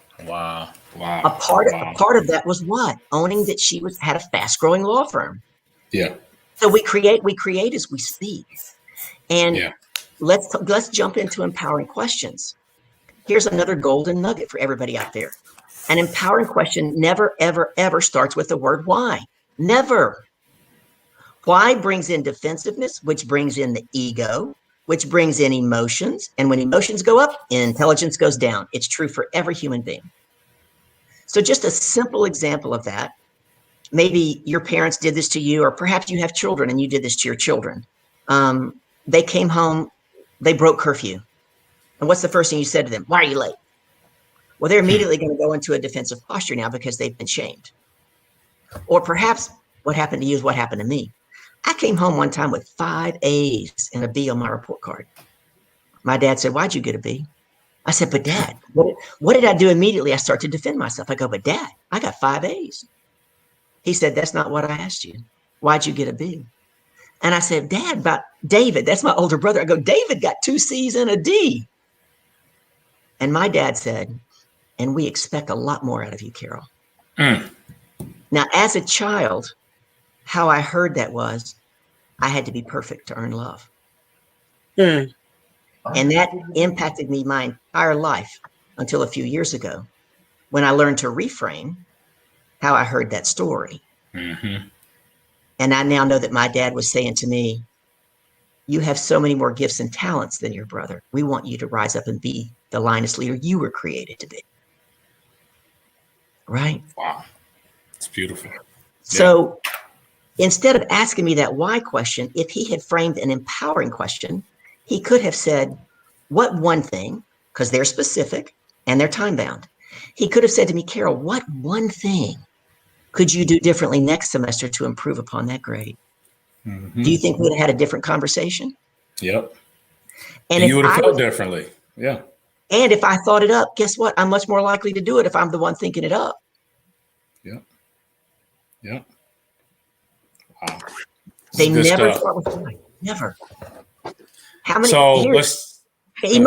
A part of that was what? Owning that she had a fast-growing law firm. Yeah. So we create as we speak. And let's jump into empowering questions. Here's another golden nugget for everybody out there. An empowering question never, ever, ever starts with the word why. Never. Why brings in defensiveness, which brings in the ego, which brings in emotions. And when emotions go up, intelligence goes down. It's true for every human being. So just a simple example of that. Maybe your parents did this to you, or perhaps you have children and you did this to your children. They came home, they broke curfew. And what's the first thing you said to them? Why are you late? Well, they're immediately going to go into a defensive posture now because they've been shamed. Or perhaps what happened to you is what happened to me. I came home one time with 5 A's and a B on my report card. My dad said, why'd you get a B? I said, but Dad, what did I do immediately? I start to defend myself. I go, but Dad, I got 5 A's. He said, that's not what I asked you. Why'd you get a B? And I said, Dad, about David, that's my older brother. I go, David got 2 C's and a D. And my dad said, and we expect a lot more out of you, Carol. Now, as a child, how I heard that was, I had to be perfect to earn love. And that impacted me my entire life until a few years ago when I learned to reframe how I heard that story. And I now know that my dad was saying to me, you have so many more gifts and talents than your brother. We want you to rise up and be the lioness leader you were created to be. Right? Wow. It's beautiful. So instead of asking me that why question, if he had framed an empowering question, he could have said, what one thing, because they're specific and they're time bound. He could have said to me, Carol, what one thing could you do differently next semester to improve upon that grade? Mm-hmm. Do you think we'd have had a different conversation? Yep. And you would have felt differently. Yeah. And if I thought it up, guess what? I'm much more likely to do it if I'm the one thinking it up. Yep. Yep. Wow. They never start with why. Never. How many? So let me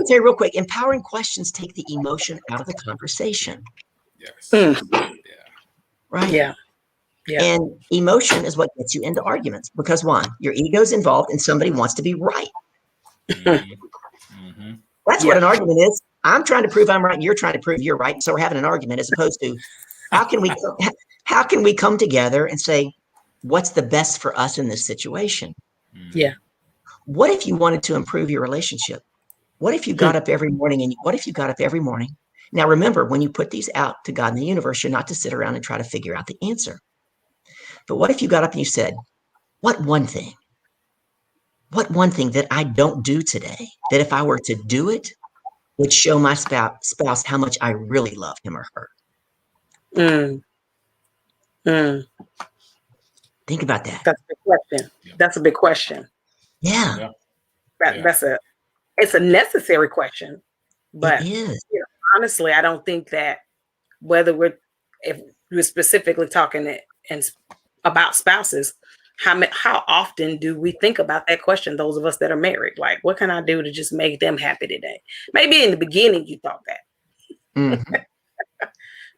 tell you real quick. Empowering questions take the emotion out of the conversation. Yes. Yeah. Right. Yeah. Yeah. And emotion is what gets you into arguments because one, your ego's involved and somebody wants to be right. Mm-hmm. That's what an argument is. I'm trying to prove I'm right and you're trying to prove you're right. And so we're having an argument as opposed to how can we come together and say, what's the best for us in this situation? Yeah. What if you wanted to improve your relationship? What if you got up every morning Now, remember, when you put these out to God in the universe, you're not to sit around and try to figure out the answer. But what if you got up and you said, what one thing that I don't do today, that if I were to do it, would show my spouse how much I really love him or her? Think about that. That's a big question. That's a big question. Yeah. It's a necessary question. But it is. Honestly, I don't think that if we're specifically talking about spouses, how often do we think about that question? Those of us that are married, like, what can I do to just make them happy today? Maybe in the beginning you thought that,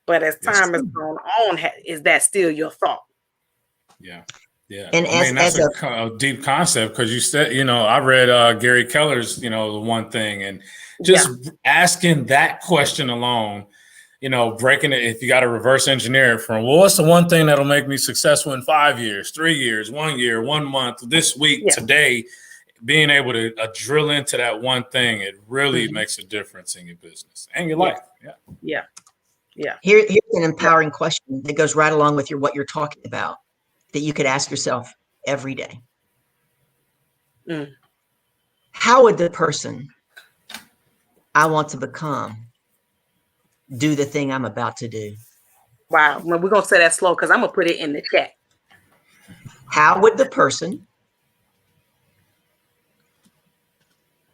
but as time has gone on, is that still your thought? Yeah. Yeah. And that's a deep concept because you said, I read Gary Keller's, the one thing, and just asking that question alone, breaking it, if you got to reverse engineer it from, well, what's the one thing that'll make me successful in 5 years, 3 years, 1 year, 1 month, this week, today, being able to drill into that one thing, it really makes a difference in your business and your life. Yeah. Here's an empowering question that goes right along with what you're talking about that you could ask yourself every day. How would the person I want to become do the thing I'm about to do? Wow. Well, we're going to say that slow because I'm going to put it in the chat. How would the person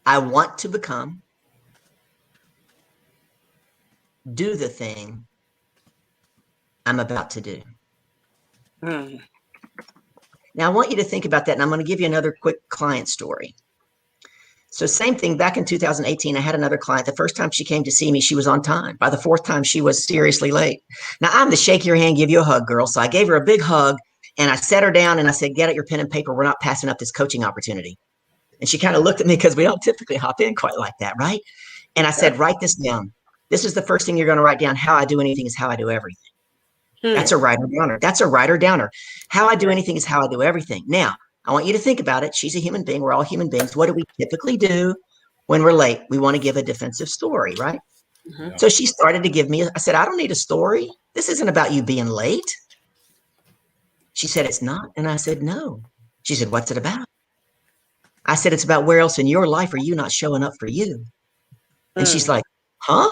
I want to become do the thing I'm about to do? Now, I want you to think about that, and I'm going to give you another quick client story. So same thing, back in 2018, I had another client. The first time she came to see me, she was on time. By the fourth time, she was seriously late. Now, I'm the shake your hand, give you a hug girl. So I gave her a big hug, and I sat her down, and I said, get out your pen and paper. We're not passing up this coaching opportunity. And she kind of looked at me because we don't typically hop in quite like that, right? And I said, write this down. This is the first thing you're going to write down. How I do anything is how I do everything. That's a writer downer. How I do anything is how I do everything. Now, I want you to think about it. She's a human being. We're all human beings. What do we typically do when we're late? We want to give a defensive story, right? So she started to give me, I said, I don't need a story. This isn't about you being late. She said, it's not. And I said, no. She said, what's it about? I said, it's about where else in your life are you not showing up for you? And she's like, huh?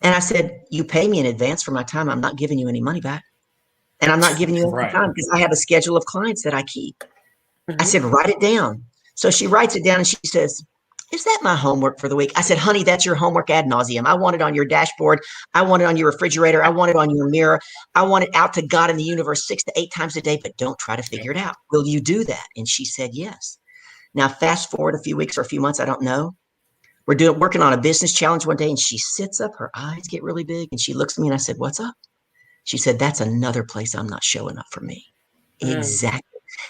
And I said, you pay me in advance for my time. I'm not giving you any money back. And I'm not giving you any time because I have a schedule of clients that I keep. I said, write it down. So she writes it down and she says, is that my homework for the week? I said, honey, that's your homework ad nauseum. I want it on your dashboard. I want it on your refrigerator. I want it on your mirror. I want it out to God in the universe 6 to 8 times a day, but don't try to figure it out. Will you do that? And she said, yes. Now, fast forward a few weeks or a few months, I don't know. We're working on a business challenge one day and she sits up, her eyes get really big and she looks at me and I said, what's up? She said, that's another place I'm not showing up for me. Exactly.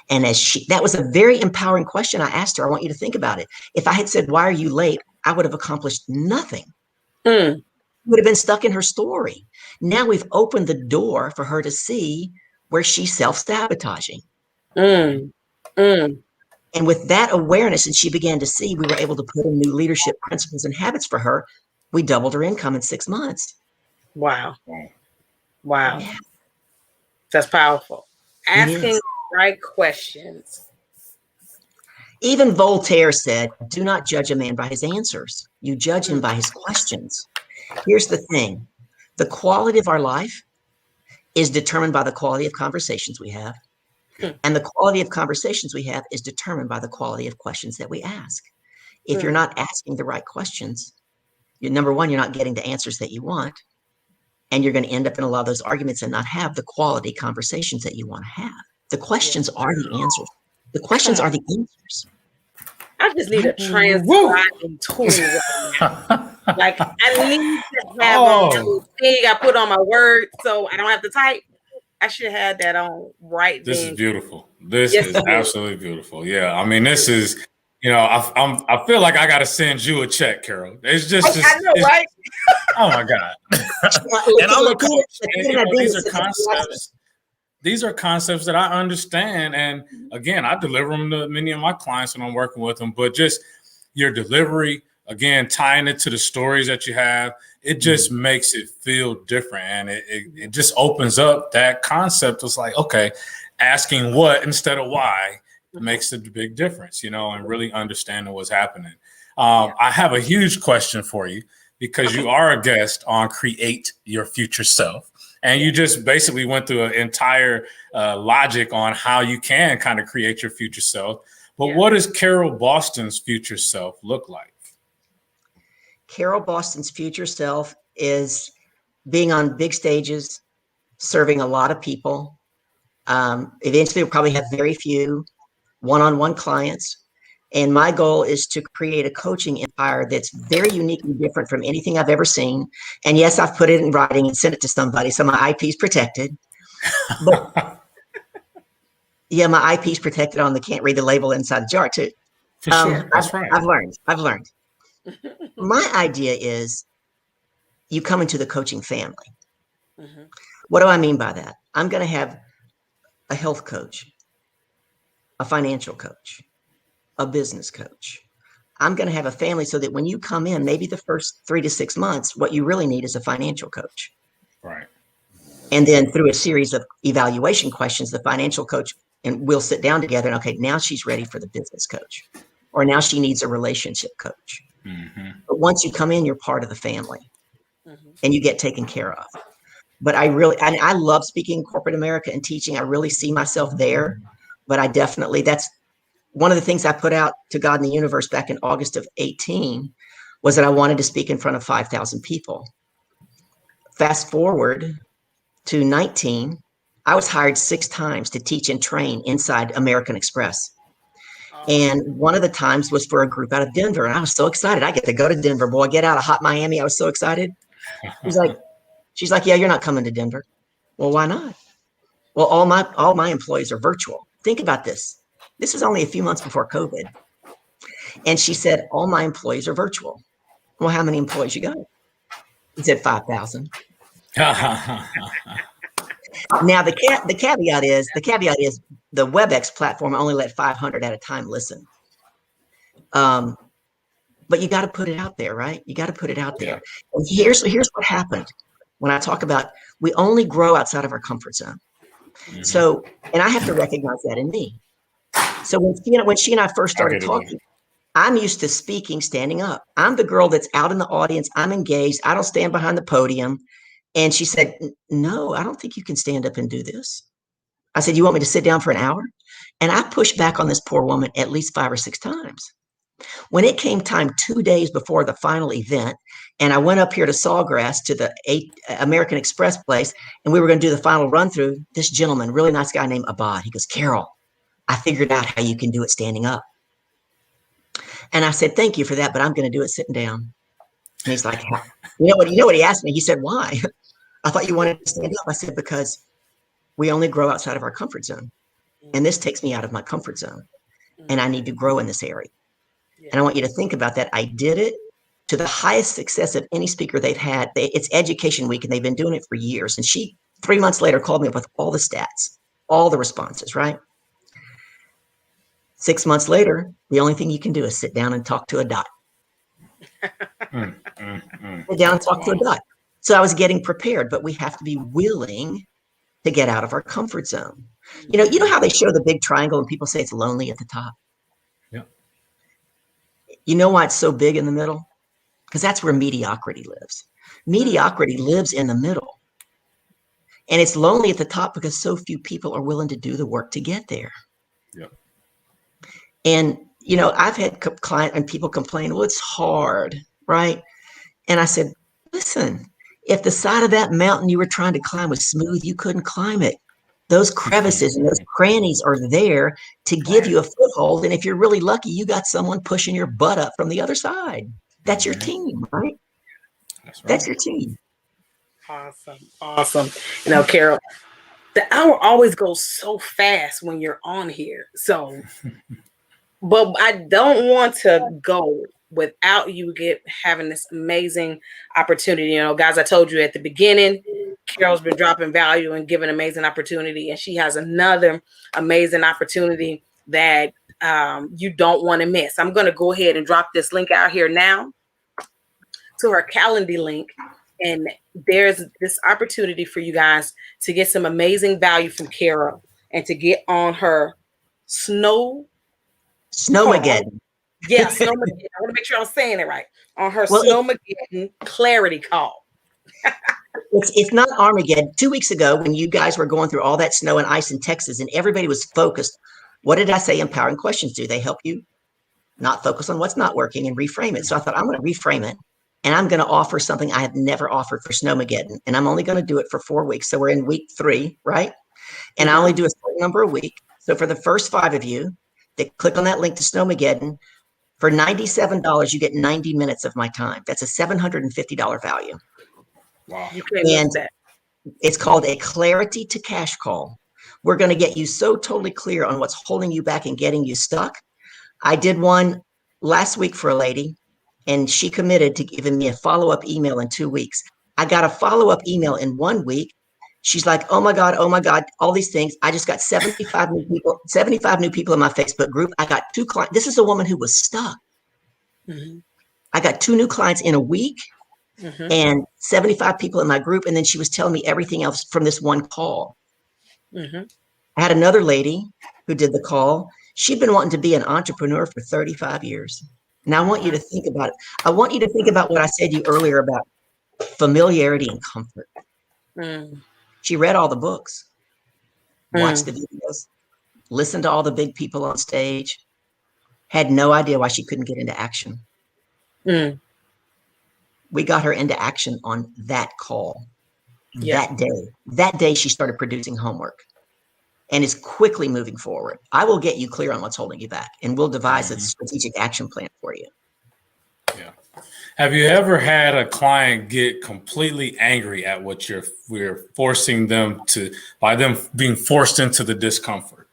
And that was a very empowering question I asked her. I want you to think about it. If I had said, why are you late? I would have accomplished nothing. Would have been stuck in her story. Now we've opened the door for her to see where she's self-sabotaging. And with that awareness, and she began to see, we were able to put in new leadership principles and habits for her. We doubled her income in 6 months. Wow. Yeah. That's powerful. Asking the right questions. Even Voltaire said, do not judge a man by his answers. You judge him by his questions. Here's the thing. The quality of our life is determined by the quality of conversations we have. And the quality of conversations we have is determined by the quality of questions that we ask. If you're not asking the right questions, number one, you're not getting the answers that you want. And you're going to end up in a lot of those arguments and not have the quality conversations that you want to have. The questions are the answers. The questions are the answers. I just need a transcribing tool right now. Like, I need to have on the thing I put on my word so I don't have to type. I should have that on right This then. is beautiful. This is absolutely beautiful. Yeah, I mean, this is, I feel like I got to send you a check, Carol. It's just I know, right? Oh my God. And I'm a coach. These are concepts. These are concepts that I understand. And again, I deliver them to many of my clients when I'm working with them. But just your delivery, again, tying it to the stories that you have, it just makes it feel different. And it just opens up that concept. It's like, okay, asking what instead of why makes a big difference, and really understanding what's happening. I have a huge question for you because you are a guest on Create Your Future Self. And you just basically went through an entire logic on how you can kind of create your future self. But what does Carol Boston's future self look like? Carol Boston's future self is being on big stages, serving a lot of people. Eventually, we'll probably have very few one-on-one clients. And my goal is to create a coaching empire that's very unique and different from anything I've ever seen. And yes, I've put it in writing and sent it to somebody, so my IP is protected. But yeah, my IP is protected on the can't read the label inside the jar too. For sure. That's right. I've learned. My idea is you come into the coaching family. What do I mean by that? I'm going to have a health coach, a financial coach, a business coach. I'm going to have a family so that when you come in, maybe the first 3 to 6 months, what you really need is a financial coach. Right. And then through a series of evaluation questions, the financial coach and we'll sit down together and, okay, now she's ready for the business coach, or now she needs a relationship coach. But once you come in, you're part of the family and you get taken care of. But I love speaking in corporate America and teaching. I really see myself there, but that's one of the things I put out to God in the universe back in August of 18 was that I wanted to speak in front of 5,000 people. Fast forward to 19, I was hired 6 times to teach and train inside American Express. And one of the times was for a group out of Denver. And I was so excited. I get to go to Denver, boy, get out of hot Miami. I was so excited. She's like, yeah, you're not coming to Denver. Well, why not? Well, all my employees are virtual. Think about this. This is only a few months before COVID. And she said, all my employees are virtual. Well, how many employees you got? He said 5,000. Now, the caveat is the WebEx platform only let 500 at a time listen. But you got to put it out there, right? You got to put it out there. And here's what happened. When I talk about we only grow outside of our comfort zone. So, and I have to recognize that in me. So when she and I first started talking, I'm used to speaking, standing up. I'm the girl that's out in the audience. I'm engaged. I don't stand behind the podium. And she said, no, I don't think you can stand up and do this. I said, you want me to sit down for an hour? And I pushed back on this poor woman at least 5 or 6 times. When it came time 2 days before the final event, and I went up here to Sawgrass to the American Express place, and we were going to do the final run through, this gentleman, really nice guy named Abad, he goes, Carol, I figured out how you can do it standing up. And I said, thank you for that, but I'm going to do it sitting down. And he's like, you know what he asked me? He said, why? I thought you wanted to stand up. I said, because we only grow outside of our comfort zone. And this takes me out of my comfort zone. And I need to grow in this area. And I want you to think about that. I did it to the highest success of any speaker they've had. It's Education Week, and they've been doing it for years. And she, 3 months later, called me up with all the stats, all the responses, right? 6 months later, the only thing you can do is sit down and talk to a dot. Sit down and talk to a dot. So I was getting prepared, but we have to be willing to get out of our comfort zone. You know how they show the big triangle and people say it's lonely at the top? Yeah. You know why it's so big in the middle? Because that's where mediocrity lives. Mediocrity lives in the middle. And it's lonely at the top because so few people are willing to do the work to get there. Yep. And, you know, I've had client and people complain, well, it's hard, right? And I said, listen, if the side of that mountain you were trying to climb was smooth, you couldn't climb it. Those crevices and those crannies are there to give you a foothold. And if you're really lucky, you got someone pushing your butt up from the other side. That's your team, right? That's your team. Awesome. You know, Carol, the hour always goes so fast when you're on here. So, but I don't want to go without you having this amazing opportunity. You know, guys, I told you at the beginning, Carol's been dropping value and giving amazing opportunity, and she has another amazing opportunity that you don't want to miss. I'm going to go ahead and drop this link out here now to her Calendly link. And there's this opportunity for you guys to get some amazing value from Carol and to get on her Snowmageddon. Yeah, Snowmageddon. I want to make sure I'm saying it right. On her Snowmageddon clarity call. It's not Armageddon. 2 weeks ago, when you guys were going through all that snow and ice in Texas and everybody was focused, what did I say empowering questions do? They help you not focus on what's not working and reframe it. So I thought, I'm going to reframe it. And I'm going to offer something I have never offered for Snowmageddon. And I'm only going to do it for 4 weeks. So we're in week 3, right? And I only do a certain number a week. So for the first 5 of you that click on that link to Snowmageddon, for $97, you get 90 minutes of my time. That's a $750 value. Wow. You can't miss that. It's called a clarity to cash call. We're going to get you so totally clear on what's holding you back and getting you stuck. I did one last week for a lady, and she committed to giving me a follow-up email in 2 weeks. I got a follow-up email in 1 week. She's like, oh my God, all these things. I just got 75 new people in my Facebook group. I got 2 clients. This is a woman who was stuck. I got 2 new clients in a week and 75 people in my group. And then she was telling me everything else from this one call. I had another lady who did the call. She'd been wanting to be an entrepreneur for 35 years. Now I want you to think about it. I want you to think about what I said to you earlier about familiarity and comfort. She read all the books, watched the videos, listened to all the big people on stage, had no idea why she couldn't get into action. We got her into action on that call. That day she started producing homework and is quickly moving forward. I will get you clear on what's holding you back, and we'll devise a strategic action plan for you. Yeah. Have you ever had a client get completely angry at what we're forcing them to, by them being forced into the discomfort?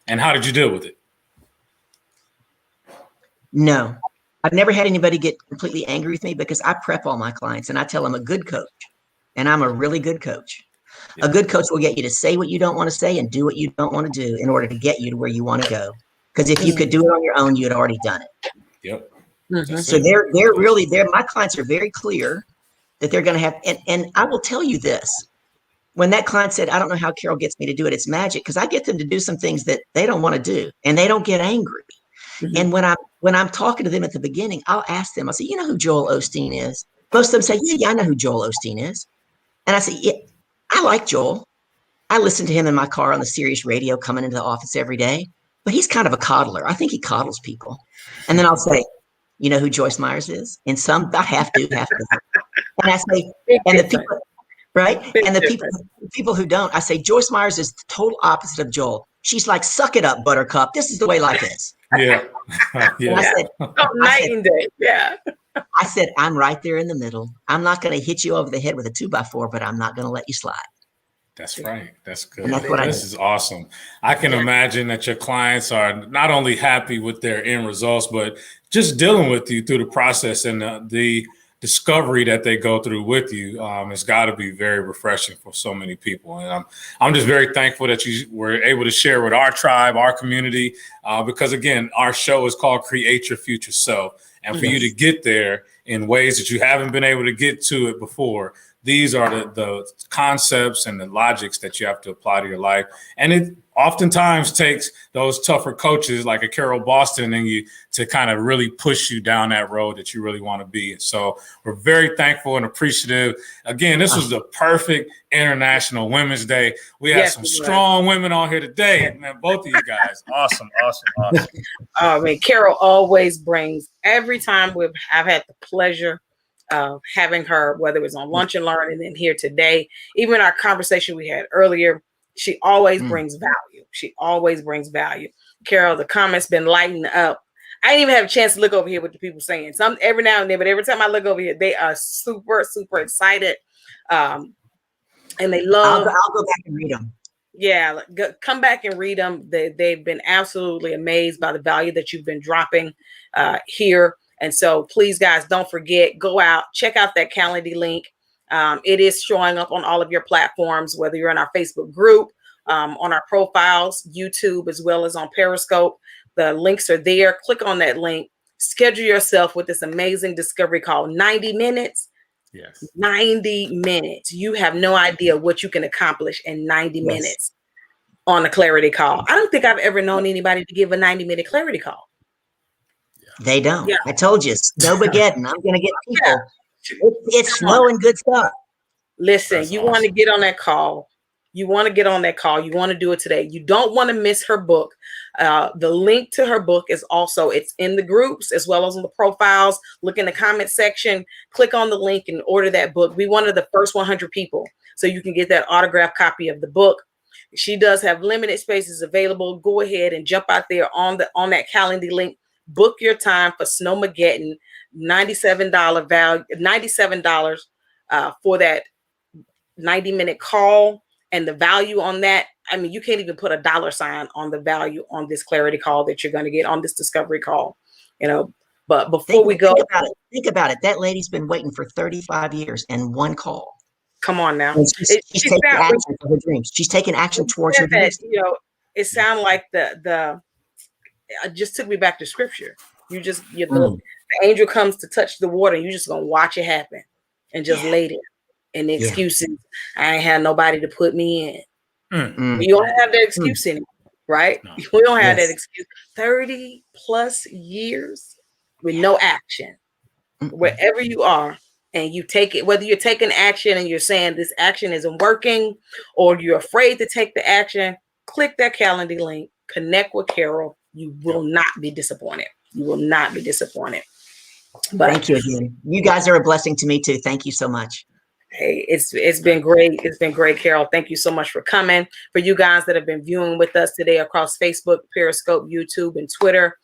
And how did you deal with it? No. I've never had anybody get completely angry with me because I prep all my clients and I tell them a good coach, and I'm a really good coach. A good coach will get you to say what you don't want to say and do what you don't want to do in order to get you to where you want to go. Because if you could do it on your own, you had already done it. So my clients are very clear that they're going to have, and I will tell you this, when that client said, I don't know how Carol gets me to do it, it's magic, because I get them to do some things that they don't want to do and they don't get angry. And when I'm talking to them at the beginning, I'll ask them, I'll say, you know who Joel Osteen is? Most of them say, yeah, I know who Joel Osteen is. And I say, yeah, I like Joel. I listen to him in my car on the Sirius radio coming into the office every day, but he's kind of a coddler. I think he coddles people. And then I'll say, you know who Joyce Myers is? And some, about half do, half doesn't. And I say, and the people, right? And the people who don't, I say, Joyce Myers is the total opposite of Joel. She's like, suck it up, buttercup. This is the way life is. Yeah. Night and day. Yeah. I said, I'm right there in the middle. I'm not going to hit you over the head with a 2x4, but I'm not going to let you slide. That's right. That's good. That's this is awesome. I can imagine that your clients are not only happy with their end results, but just dealing with you through the process and the discovery that they go through with you. It's got to be very refreshing for so many people. And I'm just very thankful that you were able to share with our tribe, our community, because again, our show is called Create Your Future Self. And for you to get there in ways that you haven't been able to get to it before, these are the concepts and the logics that you have to apply to your life. And it oftentimes takes those tougher coaches like a Carol Boston and you to kind of really push you down that road that you really want to be. So we're very thankful and appreciative. Again, this was the perfect International Women's Day. We had some strong women on here today, man. Both of you guys, awesome. I mean, Carol always brings, every time I've had the pleasure of having her, whether it was on Lunch and Learn and then here today, even our conversation we had earlier, she always brings value. She always brings value. Carol, the comments been lighting up. I didn't even have a chance to look over here what the people saying. Some every now and then, but every time I look over here, they are super, super excited. And they love. I'll go back and read them. Yeah, come back and read them. They've been absolutely amazed by the value that you've been dropping here. And so please, guys, don't forget, go out, check out that Calendly link. It is showing up on all of your platforms, whether you're in our Facebook group, on our profiles, YouTube, as well as on Periscope. The links are there. Click on that link. Schedule yourself with this amazing discovery call. 90 minutes. Yes. 90 minutes. You have no idea what you can accomplish in 90 minutes on a clarity call. I don't think I've ever known anybody to give a 90-minute clarity call. They don't. Yeah. I told you, Snowmageddon. I'm going to get people. It's snowing good stuff. Listen, That's you awesome. want to get on that call. You want to get on that call. You want to do it today. You don't want to miss her book. The link to her book is also, it's in the groups as well as on the profiles. Look in the comment section, click on the link and order that book. Be one of the first 100 people so you can get that autographed copy of the book. She does have limited spaces available. Go ahead and jump out there on that Calendly link. Book your time for Snowmageddon. $97 value, $97 for that 90-minute call. And the value on that, I mean, you can't even put a $ on the value on this clarity call that you're going to get on this discovery call, you know. But before we go, think about it. That lady's been waiting for 35 years and one call. Come on now. She's taking action for her dreams. She's taking action towards her dreams. You know, it sounded like it just took me back to scripture. The angel comes to touch the water, and you're just gonna watch it happen and just lay there. And the excuses, I ain't had nobody to put me in. You don't have that excuse anymore, right? No. We don't have that excuse. 30 plus years with no action. Wherever you are, and you take it, whether you're taking action and you're saying this action isn't working, or you're afraid to take the action, click that Calendly link, connect with Carol. You will not be disappointed. You will not be disappointed. But thank you again. You guys are a blessing to me too. Thank you so much. Hey, it's been great. It's been great, Carol. Thank you so much for coming. For you guys that have been viewing with us today across Facebook, Periscope, YouTube, and Twitter,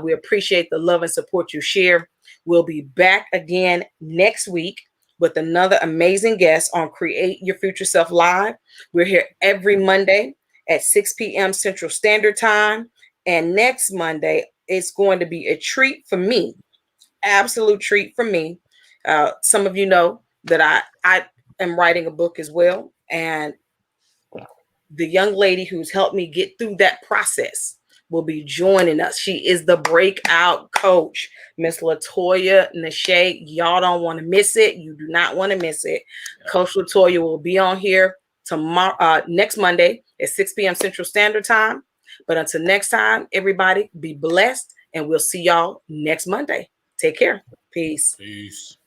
we appreciate the love and support you share. We'll be back again next week with another amazing guest on Create Your Future Self Live. We're here every Monday at 6 p.m. Central Standard Time. And next Monday, it's going to be a treat for me, absolute treat for me. Some of you know that I am writing a book as well. And the young lady who's helped me get through that process will be joining us. She is the breakout coach, Miss Latoya Nashe. Y'all don't want to miss it. You do not want to miss it. Yeah. Coach Latoya will be on here tomorrow, next Monday at 6 p.m. Central Standard Time. But until next time, everybody be blessed, and we'll see y'all next Monday. Take care. Peace. Peace.